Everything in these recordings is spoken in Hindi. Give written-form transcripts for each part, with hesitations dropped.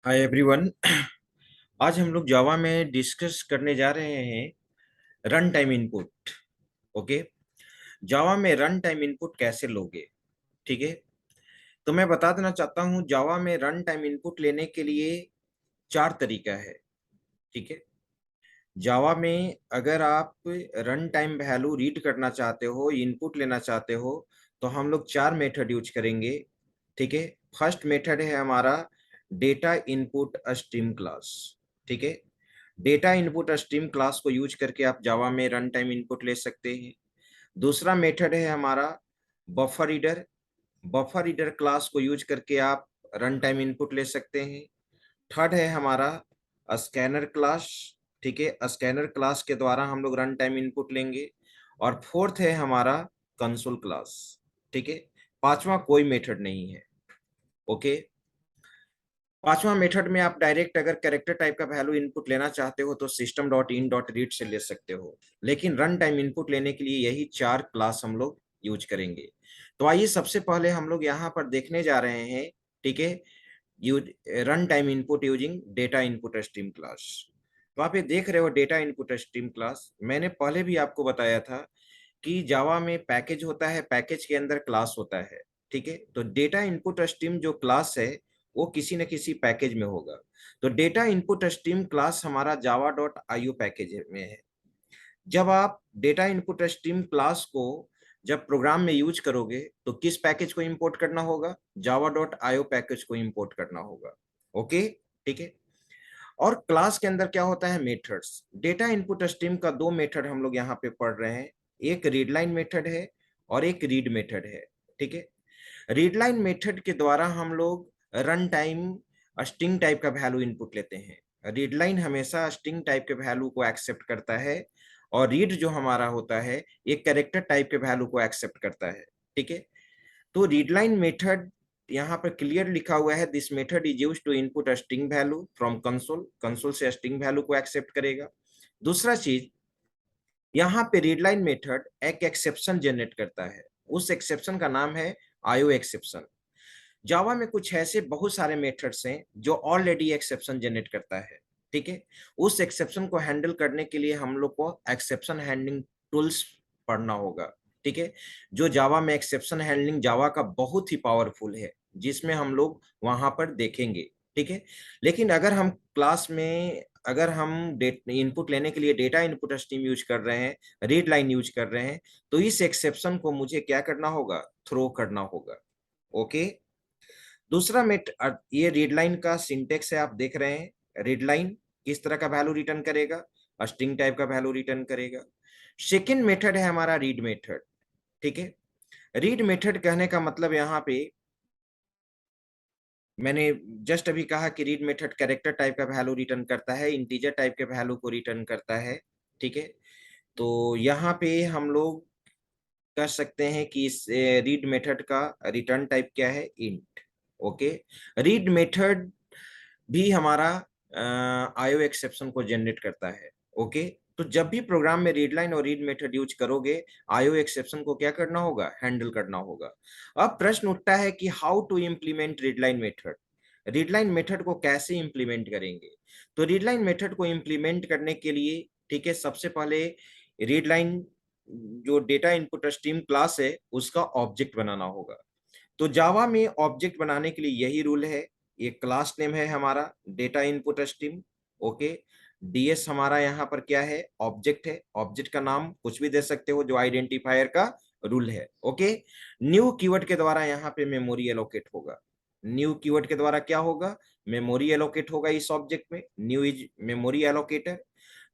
Hi everyone. आज हम लोग जावा में डिस्कस करने जा रहे हैं रन टाइम इनपुट। ओके। जावा में रन टाइम इनपुट कैसे लोगे? ठीक है। तो मैं बता देना चाहता हूं, जावा में रन टाइम इनपुट लेने के लिए चार तरीका है। ठीक है। जावा में अगर आप रन टाइम वैल्यू रीड करना चाहते हो, इनपुट लेना चाहते हो, तो हम लोग चार मेथड यूज करेंगे। ठीक है। फर्स्ट मेथड है हमारा डेटा इनपुट स्ट्रीम क्लास। ठीक है। डेटा इनपुट स्ट्रीम क्लास को यूज करके आप जावा में रन टाइम इनपुट ले सकते हैं। दूसरा मेथड है हमारा buffer reader. Buffer reader class को यूज करके आप रन टाइम इनपुट ले सकते हैं। थर्ड है हमारा स्कैनर क्लास। ठीक है। स्कैनर क्लास के द्वारा हम लोग रन टाइम इनपुट लेंगे। और फोर्थ है हमारा कंसोल क्लास। ठीक है। पांचवा कोई मेथड नहीं है। ओके। पांचवा मेथड में आप डायरेक्ट अगर कैरेक्टर टाइप का वैल्यू इनपुट लेना चाहते हो तो system dot in dot read से ले सकते हो। लेकिन रन टाइम इनपुट लेने के लिए यही चार क्लास हम लोग यूज करेंगे। तो आइए सबसे पहले हम लोग यहाँ पर देखने जा रहे हैं। ठीक है। Use run time input using data input stream class. तो आप ये देख रहे हो डेटा इनपुट स्ट्रीम क्लास। मैंने पहले भी आपको बताया था कि जावा में पैकेज होता है, पैकेज के अंदर क्लास होता है। ठीक है। तो डेटा इनपुट स्ट्रीम जो क्लास है वो किसी न किसी पैकेज में होगा। तो डेटा इनपुट स्ट्रीम क्लास हमारा जावा डॉट आईओ पैकेज में है। जब आप डेटा इनपुट स्ट्रीम क्लास को जब प्रोग्राम में यूज करोगे तो किस पैकेज को इंपोर्ट करना होगा? जावा डॉट आईओ पैकेज को इंपोर्ट करना होगा। ओके। ठीक है। और क्लास के अंदर क्या होता है? मेथड्स। डेटा इनपुट स्ट्रीम का दो मेथड हम लोग यहाँ पे पढ़ रहे हैं। एक रीड लाइन मेथड है और एक रीड मेथड है। ठीक है। रीड लाइन मेथड के द्वारा हम लोग रन टाइम स्ट्रिंग टाइप का वैल्यू इनपुट लेते हैं। रीड लाइन हमेशा स्ट्रिंग टाइप के वैल्यू को एक्सेप्ट करता है और रीड जो हमारा होता है एक कैरेक्टर टाइप के वैल्यू को एक्सेप्ट करता है। ठीक है। तो रीड लाइन मेथड यहाँ पर क्लियर लिखा हुआ है, this method is used to input string value from console. Console से स्ट्रिंग वैल्यू को एक्सेप्ट करेगा। दूसरा चीज, यहाँ पे रीड लाइन मेथड एक एक्सेप्शन जनरेट करता है। उस एक्सेप्शन का नाम है आईओ एक्सेप्शन। जावा में कुछ ऐसे बहुत सारे मेथड्स हैं जो ऑलरेडी एक्सेप्शन जनरेट करता है। ठीक है। उस एक्सेप्शन को हैंडल करने के लिए हम लोग को एक्सेप्शन हैंडलिंग टूल्स पढ़ना होगा। ठीक है। जो जावा में एक्सेप्शन हैंडलिंग जावा का बहुत ही पावरफुल है, जिसमें हम लोग वहां पर देखेंगे। ठीक है। लेकिन अगर हम क्लास में अगर हम इनपुट लेने के लिए डेटा इनपुट स्ट्रीम यूज कर रहे हैं, रीड लाइन यूज कर रहे हैं, तो इस एक्सेप्शन को मुझे क्या करना होगा? थ्रो करना होगा। ओके। दूसरा मेट ये रीड लाइन का सिंटेक्स है, आप देख रहे हैं। रीड लाइन किस तरह का वैल्यू रिटर्न करेगा? स्ट्रिंग टाइप का वैल्यू रिटर्न करेगा। सेकेंड मेथड है हमारा रीड मेथड। ठीक है। रीड मेथड कहने का मतलब यहाँ पे मैंने जस्ट अभी कहा कि रीड मेथड कैरेक्टर टाइप का वैल्यू रिटर्न करता है, इंटीजर टाइप के वैल्यू को रिटर्न करता है। ठीक है। तो यहाँ पे हम लोग कर सकते हैं कि इस रीड मेथड का रिटर्न टाइप क्या है? इंट। ओके। रीड मेथड भी हमारा आईओ एक्सेप्शन को जनरेट करता है। ओके। तो जब भी प्रोग्राम में रीड लाइन और रीड मेथड यूज करोगे, आईओ एक्सेप्शन को क्या करना होगा? हैंडल करना होगा। अब प्रश्न उठता है कि how to implement read line method. Read line method को कैसे इंप्लीमेंट करेंगे? तो रीड लाइन मेथड को इंप्लीमेंट करने के लिए, ठीक है, सबसे पहले रीड लाइन जो डेटा इनपुट स्ट्रीम क्लास है उसका ऑब्जेक्ट बनाना होगा। तो जावा में ऑब्जेक्ट बनाने के लिए यही रूल है। ये क्लास नेम है हमारा data input stream. Okay. DS हमारा यहाँ पर क्या है? ऑब्जेक्ट है। ऑब्जेक्ट का नाम कुछ भी दे सकते हो जो आइडेंटिफायर का रूल है। ओके। न्यू कीवर्ड के द्वारा यहाँ पे मेमोरी एलोकेट होगा। न्यू कीवर्ड के द्वारा क्या होगा? मेमोरी एलोकेट होगा इस ऑब्जेक्ट में। New is memory allocator.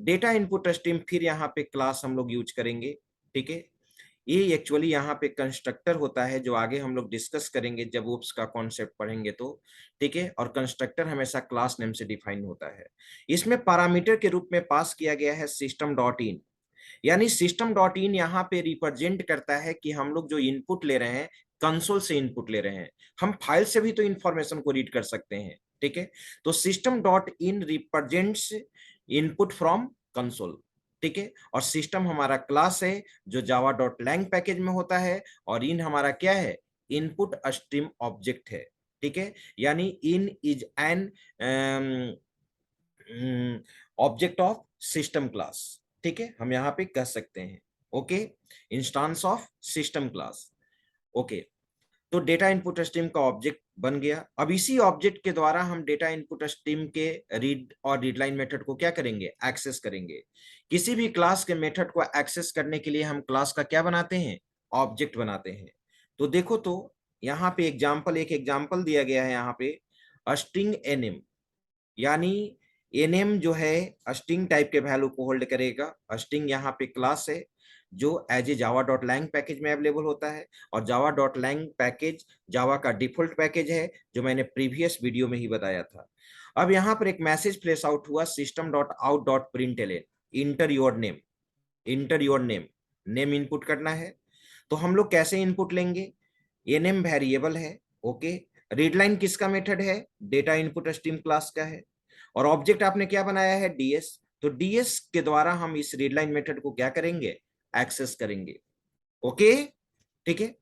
Data input stream फिर यहाँ पे क्लास हम लोग यूज करेंगे। ठीक है। ये एक्चुअली यहाँ पे कंस्ट्रक्टर होता है, जो आगे हम लोग डिस्कस करेंगे जब ओप्स का कॉन्सेप्ट पढ़ेंगे तो। ठीक है। और कंस्ट्रक्टर हमेशा क्लास नेम से डिफाइन होता है। इसमें पैरामीटर के रूप में पास किया गया है सिस्टम डॉट इन। यानी सिस्टम डॉट इन यहाँ पे रिप्रेजेंट करता है कि हम लोग जो इनपुट ले रहे हैं कंसोल से इनपुट ले रहे हैं। हम फाइल से भी तो इंफॉर्मेशन को रीड कर सकते हैं। ठीक है। तो system dot in represents input from console. ठीक है। और सिस्टम हमारा क्लास है जो जावा डॉट लैंग पैकेज में होता है। और इन हमारा क्या है? इनपुट स्ट्रीम ऑब्जेक्ट है। ठीक है, यानी in is an object of system class, ठीक है, हम यहाँ पे कह सकते हैं। Okay, instance of system class. Okay, तो डेटा इनपुट स्ट्रीम का ऑब्जेक्ट बन गया। अब इसी ऑब्जेक्ट के द्वारा हम डेटा इनपुट स्ट्रीम के रीड और रीडलाइन मेथड को क्या करेंगे, एक्सेस करेंगे। किसी भी क्लास के मेथड को एक्सेस करने के लिए हम क्लास का क्या बनाते हैं, ऑब्जेक्ट बनाते हैं। तो देखो, तो यहाँ पे एक एग्जाम्पल दिया गया है यहाँ पे, स्ट्रिंग एनएम, यानी एनएम जो है स्ट्रिंग टाइप के वैल्यू को होल्ड करेगा। स्ट्रिंग यहाँ पे क्लास है जो as a Java dot lang package में अवेलेबल होता है, और Java dot lang package Java का डिफॉल्ट पैकेज है, जो मैंने प्रीवियस वीडियो में ही बताया था। अब यहाँ पर एक मैसेज प्लेस आउट हुआ, system dot out dot println, inter your name, inter your name, name input करना है। तो हम लोग कैसे इनपुट लेंगे, एनएम वेरिएबल है। ओके, रीडलाइन किसका मेथड है, डेटा इनपुट स्ट्रीम क्लास का है, और ऑब्जेक्ट आपने क्या बनाया है, डीएस। तो डीएस के द्वारा हम इस रीडलाइन मेथड को क्या करेंगे, एक्सेस करेंगे। ओके, ठीक है।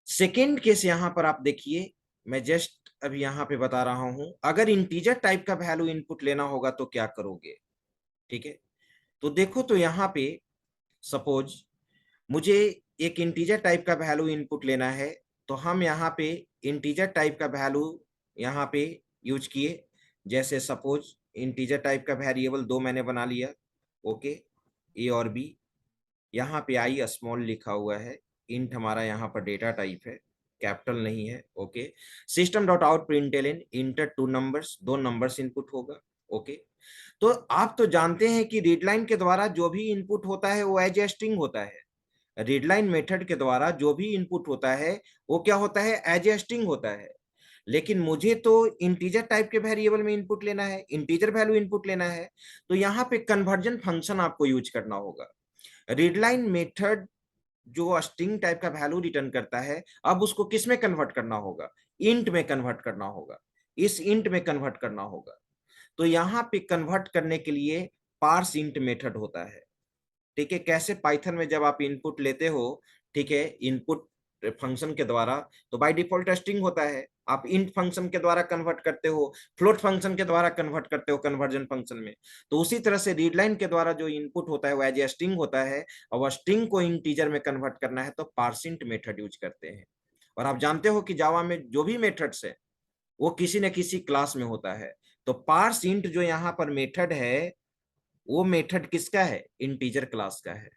सेकेंड केस यहां पर आप देखिए, मैं जस्ट अभी यहां पे बता रहा हूं, अगर इंटीजर टाइप का वैल्यू इनपुट लेना होगा तो क्या करोगे, ठीक है। तो देखो, तो यहां पे सपोज मुझे एक इंटीजर टाइप का वैल्यू इनपुट लेना है, तो हम यहाँ पे इंटीजर टाइप का वैल्यू यहाँ पे यूज किए। जैसे सपोज इंटीजर टाइप का वेरिएबल दो मैंने बना लिया। ओके, ए और बी, यहाँ पे आई स्मॉल लिखा हुआ है, इंट हमारा यहाँ पर डेटा टाइप है, कैपिटल नहीं है। Okay, system dot out println inter two numbers, दो नंबर्स इनपुट होगा। ओके, तो आप तो जानते हैं कि रीडलाइन के द्वारा जो भी इनपुट होता है वो एज ए स्ट्रिंग होता है। रीडलाइन मेथड के द्वारा जो भी इनपुट होता है वो क्या होता है, एज ए स्ट्रिंग होता है। लेकिन मुझे तो इंटीजर टाइप के वेरिएबल में इनपुट लेना है, इंटीजर वैल्यू इनपुट लेना है, तो यहाँ पे कन्वर्जन फंक्शन आपको यूज करना होगा। रीडलाइन मेथड जो स्ट्रिंग टाइप का वैल्यू रिटर्न करता है, अब उसको किस में कन्वर्ट करना होगा, इंट में कन्वर्ट करना होगा, इस इंट में कन्वर्ट करना होगा। तो यहाँ पे कन्वर्ट करने के लिए पार्स इंट मेथड होता है, ठीक है। कैसे, पाइथन में जब आप इनपुट लेते हो, ठीक है, इनपुट फंक्शन के द्वारा, तो बाय डिफॉल्ट स्ट्रिंग होता है, आप इंट फंक्शन के द्वारा कन्वर्ट करते हो, फ्लोट फंक्शन के द्वारा कन्वर्ट करते हो कन्वर्जन फंक्शन में। तो उसी तरह से रीडलाइन के द्वारा जो इनपुट होता है वो एज ए स्ट्रिंग होता है, और वह स्ट्रिंग को इंटीजर में कन्वर्ट करना है तो पार्सिंट मेथड यूज करते हैं। और आप जानते हो कि जावा में जो भी मेथड्स है वो किसी न किसी क्लास में होता है। तो पार्स इंट जो यहाँ पर मेथड है, वो मेथड किसका है, इंटीजर क्लास का है,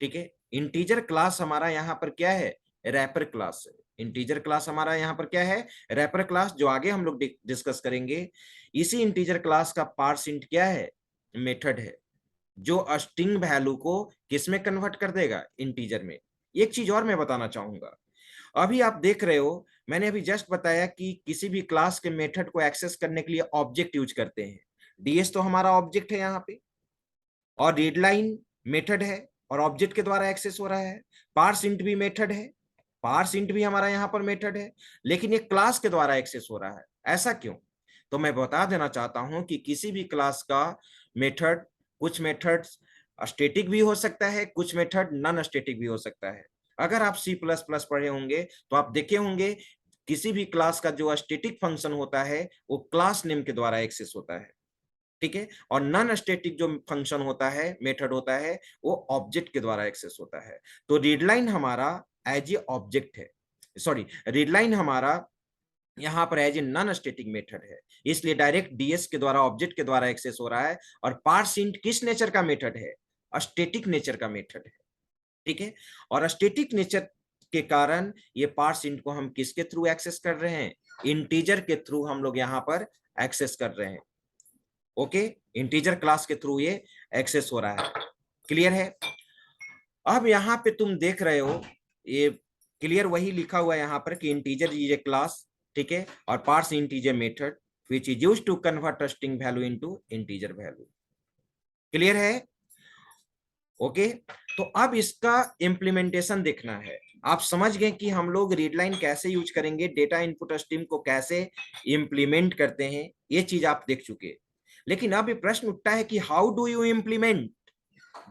ठीक है। इंटीजर क्लास हमारा यहाँ पर क्या है, रैपर क्लास है। इंटीजर क्लास हमारा यहाँ पर क्या है, रैपर क्लास, जो आगे हम लोग डिस्कस करेंगे। इसी इंटीजर क्लास का पार्स इंट क्या है, मेथड है, जो स्ट्रिंग वैल्यू को किस में कन्वर्ट कर देगा, इंटीजर में। एक चीज और मैं बताना चाहूंगा, अभी आप देख रहे हो, मैंने अभी जस्ट बताया कि किसी भी क्लास के मेथड को एक्सेस करने के लिए ऑब्जेक्ट यूज करते हैं। डीएस तो हमारा ऑब्जेक्ट है यहाँ पे, और रीडलाइन मेथड है और ऑब्जेक्ट के द्वारा एक्सेस हो रहा है। पार्स इंट भी मेथड है, पार्स इंट भी हमारा यहाँ पर मेथड है, लेकिन ये क्लास के द्वारा एक्सेस हो रहा है। ऐसा क्यों, तो मैं बता देना चाहता हूं कि किसी भी क्लास का मेथड, कुछ मेथड्स स्टैटिक भी हो सकता है, कुछ मेथड नॉन स्टैटिक भी हो सकता है। अगर आप सी प्लस प्लस पढ़े होंगे तो आप देखे होंगे किसी भी क्लास का जो स्टैटिक फंक्शन होता है वो क्लास नेम के द्वारा एक्सेस होता है, ठीक है। और नॉन स्टैटिक जो फंक्शन होता है, मेथड होता है, वो ऑब्जेक्ट के द्वारा एक्सेस होता है। तो रीडलाइन हमारा एज ए ऑब्जेक्ट है, सॉरी, रीडलाइन हमारा यहाँ पर as a non static method है, इसलिए डायरेक्ट डीएस के द्वारा, ऑब्जेक्ट के द्वारा एक्सेस हो रहा है। और पार्स इंट किस नेचर का मेथड है, स्टैटिक नेचर का मेथड है, ठीक है। और स्टैटिक नेचर के कारण ये पार्स इंट को हम किसके थ्रू एक्सेस कर रहे हैं, इंटीजर के थ्रू हम लोग यहाँ पर एक्सेस कर रहे हैं। ओके, इंटीजर क्लास के थ्रू ये एक्सेस हो रहा है, क्लियर है। अब यहाँ पे तुम देख रहे हो, ये क्लियर वही लिखा हुआ है यहाँ पर कि इंटीजर इज ए क्लास, ठीक है, और parse int is a method which is used to convert a string value into integer value, clear है। ओके, तो अब इसका इम्प्लीमेंटेशन देखना है। आप समझ गए कि हम लोग रीडलाइन कैसे यूज करेंगे, डेटा इनपुट स्ट्रीम को कैसे इम्प्लीमेंट करते हैं, ये चीज आप देख चुके। लेकिन अब ये प्रश्न उठता है कि how do you implement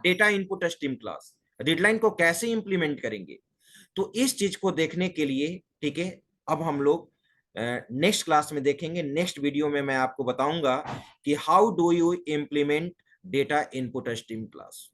data input stream class, read line को कैसे इंप्लीमेंट करेंगे। तो इस चीज को देखने के लिए, ठीक है, अब हम लोग नेक्स्ट क्लास में देखेंगे। नेक्स्ट वीडियो में मैं आपको बताऊंगा कि how do you implement data input stream class.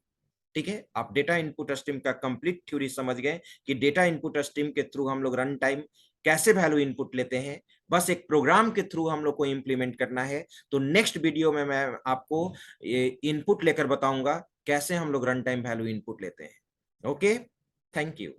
ठीक है, आप डेटा इनपुट स्ट्रीम का कंप्लीट थ्योरी समझ गए कि डेटा इनपुट स्ट्रीम के थ्रू हम लोग रन टाइम कैसे वैल्यू इनपुट लेते हैं, बस एक प्रोग्राम के थ्रू हम लोग को इंप्लीमेंट करना है। तो नेक्स्ट वीडियो में मैं आपको इनपुट लेकर बताऊंगा कैसे हम लोग रन टाइम वैल्यू इनपुट लेते हैं। Okay, thank you.